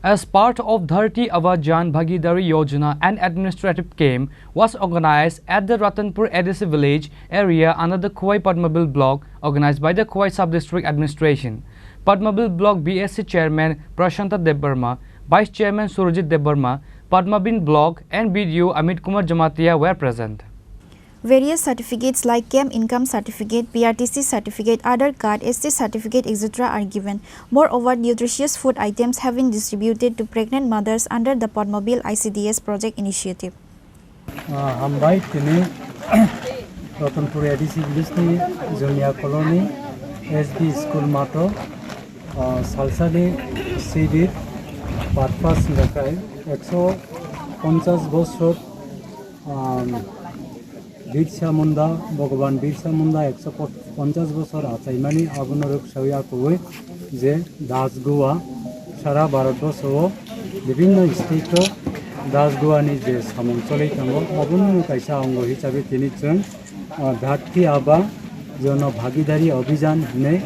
As part of Dharti Ava Jan Bhagidari Yojana, an administrative camp was organized at the Ratanpur ADC Village area under the Khowai Padmabil Block, organized by the Khowai Sub-District Administration. Padmabil Block BSC Chairman Prashanta Debbarma, Vice Chairman Surajit Debbarma, Padmabil Block and BDO Amit Kumar Jamatia were present. Various certificates like CAM Income Certificate, PRTC Certificate, Aadhaar Card, SC Certificate, etc. are given. Moreover, nutritious food items have been distributed to pregnant mothers under the Padmabil ICDS project initiative. Hambai Chini, Ratanpur ADC Village, Junior Colony, SB School Mato, Salsali Sibir, Patpas Nakai, Exo, Ponchas Bosot, Birsa Munda, Bogoban Birsa Munda, Exoport Ponchas Bosor, Ataimani, Abunaruk Shawya Kuwe, Je, Das Goa, Shara Baratboso, Divino Stito, Das Goani, Je, Samonsolik, Abunu Kaisa Ongo, Hichabi Tinichun, Dhati Aba, Jono Bhagidari Obijan, Ne,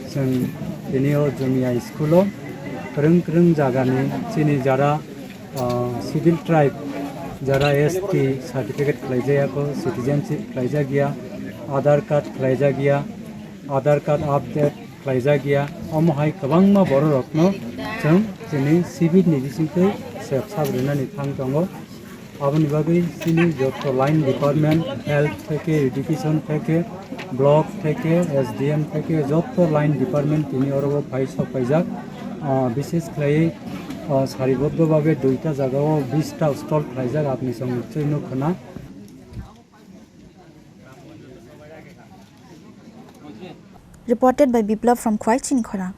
Sun Tinio Jumia Schoolo, Krung Jagani, Chini Jara, Civil Tribe. যারা ST certificate খাইজায়াকো citizenship খাইজা গিয়া আধার card খাইজা গিয়া আধার card update খাইজা গিয়া অমহাই गोबांमा बर' रत्न जों जोंनि civil निबिसिंखै साबरेनानै थां दङ आबनि बागै जोंनि जत लाइन डिपार्टमेंट हेल्थ থেকে এডুকেশন থেকে ব্লক থেকে এসডিএম থেকে যত লাइन ডিপার্টমেন্ট তিনি অরব ফাই সফাইজাক বিশেষ খাই সারিবদ্ধভাবে দুইটা জায়গাও 20টা স্টল খাইজাক আপনি নিশ্চয়ই নখনা Reported by Biplav from Khowai, Chini, Khorang.